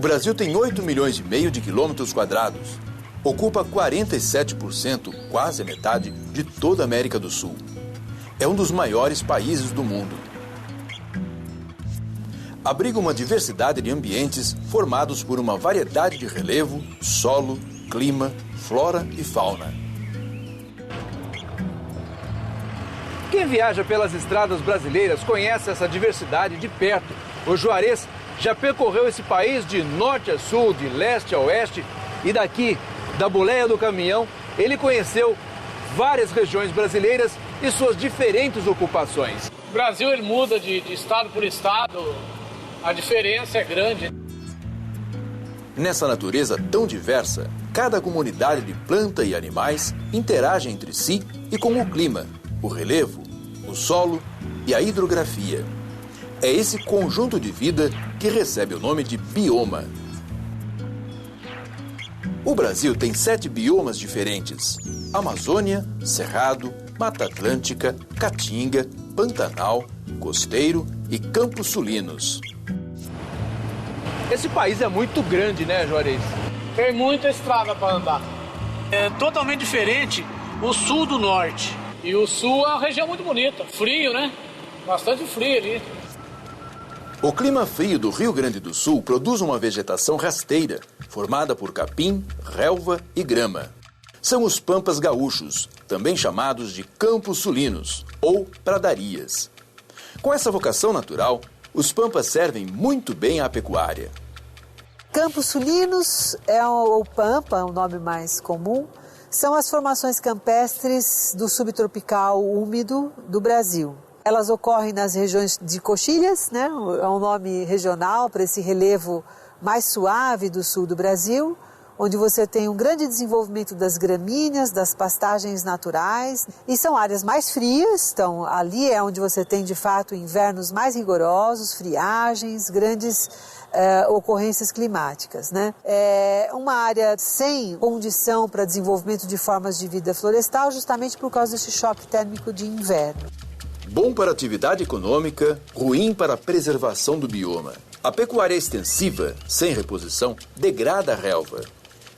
Brasil tem 8 milhões e meio de quilômetros quadrados. Ocupa 47%, quase a metade, de toda a América do Sul. É um dos maiores países do mundo. Abriga uma diversidade de ambientes formados por uma variedade de relevo, solo, clima, flora e fauna. Quem viaja pelas estradas brasileiras conhece essa diversidade de perto. O Juarez já percorreu esse país de norte a sul, de leste a oeste, e daqui, da boleia do caminhão, ele conheceu várias regiões brasileiras e suas diferentes ocupações. O Brasil ele muda de estado por estado, a diferença é grande. Nessa natureza tão diversa, cada comunidade de planta e animais interage entre si e com o clima, o relevo, o solo e a hidrografia. É esse conjunto de vida que recebe o nome de bioma. O Brasil tem 7 biomas diferentes: Amazônia, Cerrado, Mata Atlântica, Caatinga, Pantanal, Costeiro e Campos Sulinos. Esse país é muito grande, né, Juarez? Tem muita estrada para andar. É totalmente diferente o sul do norte. E o sul é uma região muito bonita. Frio, né? Bastante frio ali. O clima frio do Rio Grande do Sul produz uma vegetação rasteira, formada por capim, relva e grama. São os pampas gaúchos, também chamados de campos sulinos ou pradarias. Com essa vocação natural, os pampas servem muito bem à pecuária. Campos sulinos ou pampa, o nome mais comum, são as formações campestres do subtropical úmido do Brasil. Elas ocorrem nas regiões de coxilhas, né? É um nome regional para esse relevo mais suave do sul do Brasil, onde você tem um grande desenvolvimento das gramíneas, das pastagens naturais, e são áreas mais frias, então ali é onde você tem de fato invernos mais rigorosos, friagens, grandes ocorrências climáticas, né? É uma área sem condição para desenvolvimento de formas de vida florestal, justamente por causa desse choque térmico de inverno. Bom para a atividade econômica, ruim para a preservação do bioma. A pecuária extensiva, sem reposição, degrada a relva.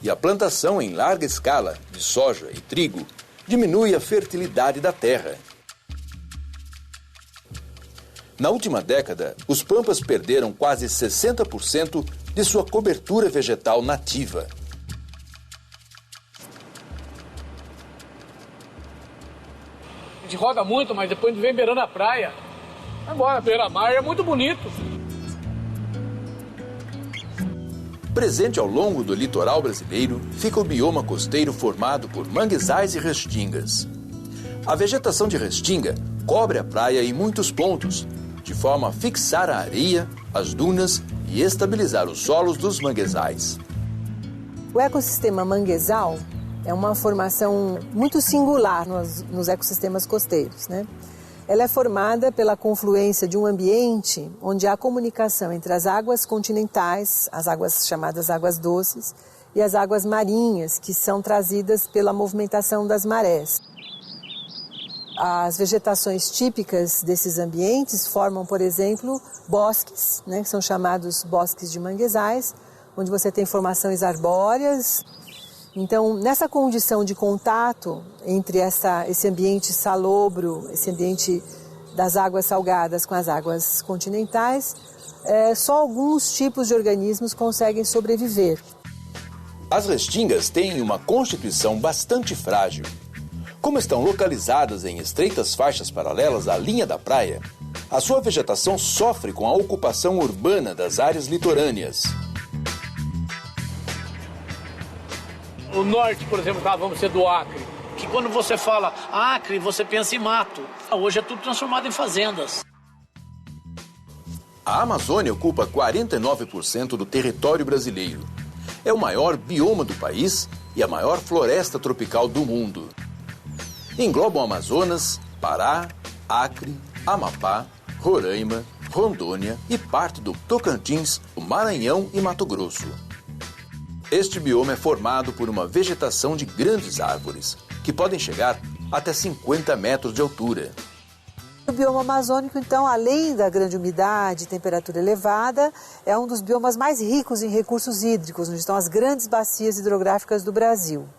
E a plantação em larga escala de soja e trigo diminui a fertilidade da terra. Na última década, os pampas perderam quase 60% de sua cobertura vegetal nativa. A gente roda muito, mas depois a gente vem beirando a praia. Vai embora, beira-mar é muito bonito. Presente ao longo do litoral brasileiro, fica o bioma costeiro formado por manguezais e restingas. A vegetação de restinga cobre a praia em muitos pontos, de forma a fixar a areia, as dunas e estabilizar os solos dos manguezais. O ecossistema manguezal é uma formação muito singular nos ecossistemas costeiros, né? Ela é formada pela confluência de um ambiente onde há comunicação entre as águas continentais, as águas chamadas águas doces, e as águas marinhas, que são trazidas pela movimentação das marés. As vegetações típicas desses ambientes formam, por exemplo, bosques, né, que são chamados bosques de manguezais, onde você tem formações arbóreas. Então, nessa condição de contato entre esse ambiente salobro, esse ambiente das águas salgadas com as águas continentais, só alguns tipos de organismos conseguem sobreviver. As restingas têm uma constituição bastante frágil. Como estão localizadas em estreitas faixas paralelas à linha da praia, a sua vegetação sofre com a ocupação urbana das áreas litorâneas. O norte, por exemplo, vamos ser do Acre, que quando você fala Acre, você pensa em mato. Hoje é tudo transformado em fazendas. A Amazônia ocupa 49% do território brasileiro. É o maior bioma do país e a maior floresta tropical do mundo. Englobam Amazonas, Pará, Acre, Amapá, Roraima, Rondônia e parte do Tocantins, o Maranhão e Mato Grosso. Este bioma é formado por uma vegetação de grandes árvores, que podem chegar até 50 metros de altura. O bioma amazônico, então, além da grande umidade e temperatura elevada, é um dos biomas mais ricos em recursos hídricos, onde estão as grandes bacias hidrográficas do Brasil.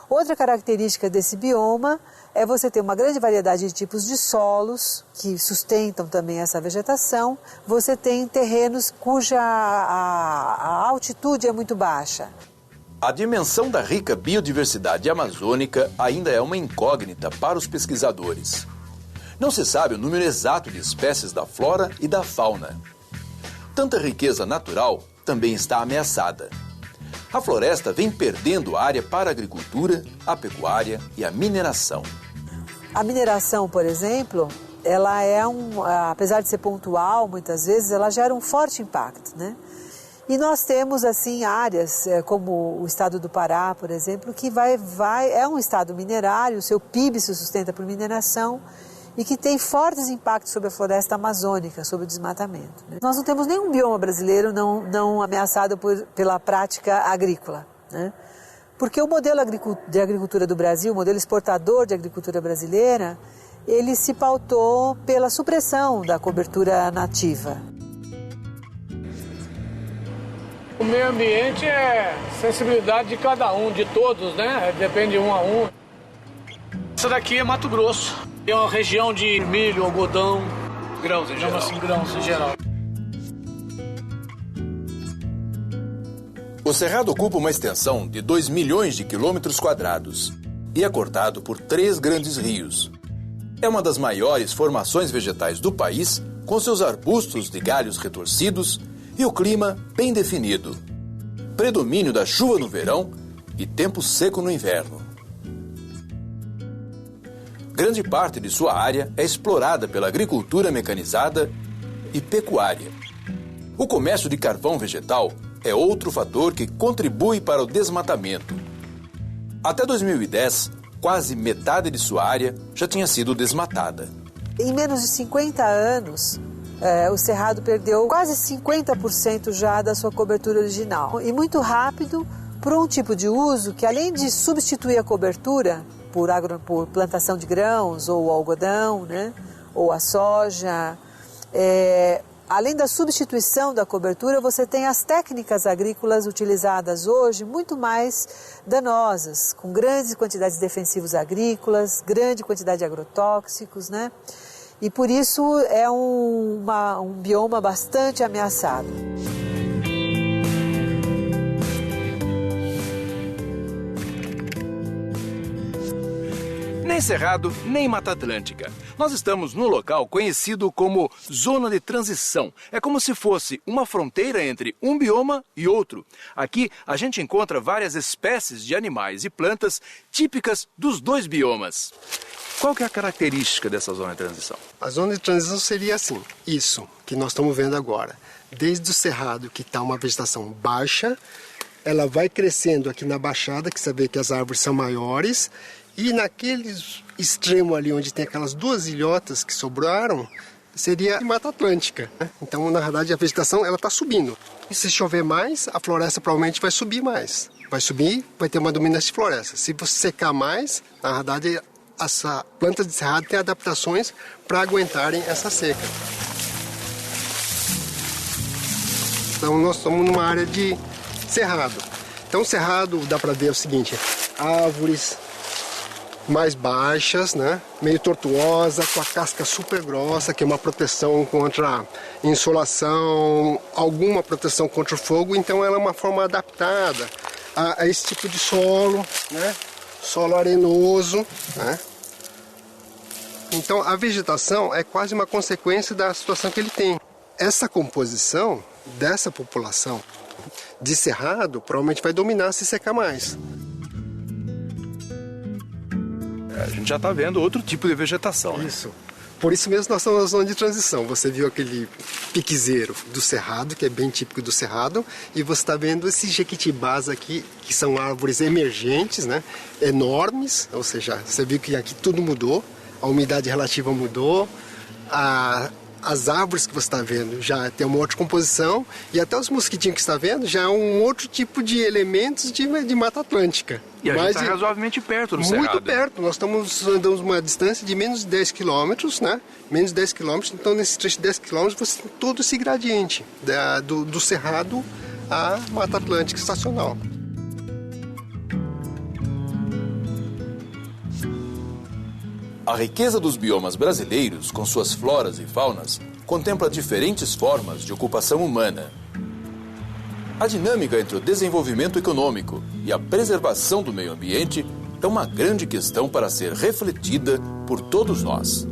Outra característica desse bioma é você ter uma grande variedade de tipos de solos que sustentam também essa vegetação. Você tem terrenos cuja a altitude é muito baixa. A dimensão da rica biodiversidade amazônica ainda é uma incógnita para os pesquisadores. Não se sabe o número exato de espécies da flora e da fauna. Tanta riqueza natural também está ameaçada. A floresta vem perdendo área para a agricultura, a pecuária e a mineração. A mineração, por exemplo, ela apesar de ser pontual, muitas vezes, ela gera um forte impacto, né? E nós temos, assim, áreas como o estado do Pará, por exemplo, que é um estado minerário, o seu PIB se sustenta por mineração, e que tem fortes impactos sobre a floresta amazônica, sobre o desmatamento, né? Nós não temos nenhum bioma brasileiro não ameaçado pela prática agrícola, né? Porque o modelo de agricultura do Brasil, o modelo exportador de agricultura brasileira, ele se pautou pela supressão da cobertura nativa. O meio ambiente é sensibilidade de cada um, de todos, né? Depende um a um. Essa daqui é Mato Grosso. É uma região de milho, algodão, grãos em geral. Assim, grãos em geral. O Cerrado ocupa uma extensão de 2 milhões de quilômetros quadrados e é cortado por 3 grandes rios. É uma das maiores formações vegetais do país, com seus arbustos de galhos retorcidos e o clima bem definido. Predomínio da chuva no verão e tempo seco no inverno. Grande parte de sua área é explorada pela agricultura mecanizada e pecuária. O comércio de carvão vegetal é outro fator que contribui para o desmatamento. Até 2010, quase metade de sua área já tinha sido desmatada. Em menos de 50 anos, o Cerrado perdeu quase 50% já da sua cobertura original. E muito rápido, por um tipo de uso que, além de substituir a cobertura por plantação de grãos ou algodão, né, ou a soja, além da substituição da cobertura, você tem as técnicas agrícolas utilizadas hoje muito mais danosas, com grandes quantidades de defensivos agrícolas, grande quantidade de agrotóxicos, né? E por isso é um bioma bastante ameaçado. Nem Cerrado, nem Mata Atlântica. Nós estamos num local conhecido como Zona de Transição. É como se fosse uma fronteira entre um bioma e outro. Aqui a gente encontra várias espécies de animais e plantas típicas dos dois biomas. Qual que é a característica dessa zona de transição? A zona de transição seria assim, isso que nós estamos vendo agora. Desde o cerrado, que está uma vegetação baixa, ela vai crescendo aqui na baixada, que você vê que as árvores são maiores, e naquele extremo ali, onde tem aquelas 2 ilhotas que sobraram, seria a Mata Atlântica, né? Então, na verdade, a vegetação está subindo. E se chover mais, a floresta provavelmente vai subir mais. Vai subir, vai ter uma dominância de floresta. Se você secar mais, na verdade, as plantas de cerrado têm adaptações para aguentarem essa seca. Então, nós estamos numa área de cerrado. Então, o cerrado, dá para ver o seguinte, árvores mais baixas, né? Meio tortuosa, com a casca super grossa, que é uma proteção contra insolação, alguma proteção contra o fogo, então ela é uma forma adaptada a esse tipo de solo, né? Solo arenoso, né? Então a vegetação é quase uma consequência da situação que ele tem. Essa composição dessa população de cerrado provavelmente vai dominar se secar mais. A gente já está vendo outro tipo de vegetação, né? Isso. Por isso mesmo nós estamos na zona de transição. Você viu aquele piquezeiro do cerrado, que é bem típico do cerrado, e você está vendo esses jequitibás aqui, que são árvores emergentes, né? Enormes, ou seja, você viu que aqui tudo mudou, a umidade relativa mudou, as árvores que você está vendo já tem uma outra composição e até os mosquitinhos que você está vendo já é um outro tipo de elementos de Mata Atlântica. E a gente está razoavelmente perto do cerrado. Muito perto. Nós andando uma distância de menos de 10 quilômetros, né? Menos de 10 quilômetros. Então, nesse trecho de 10 quilômetros, você tem todo esse gradiente do cerrado à Mata Atlântica estacional. A riqueza dos biomas brasileiros, com suas floras e faunas, contempla diferentes formas de ocupação humana. A dinâmica entre o desenvolvimento econômico e a preservação do meio ambiente é uma grande questão para ser refletida por todos nós.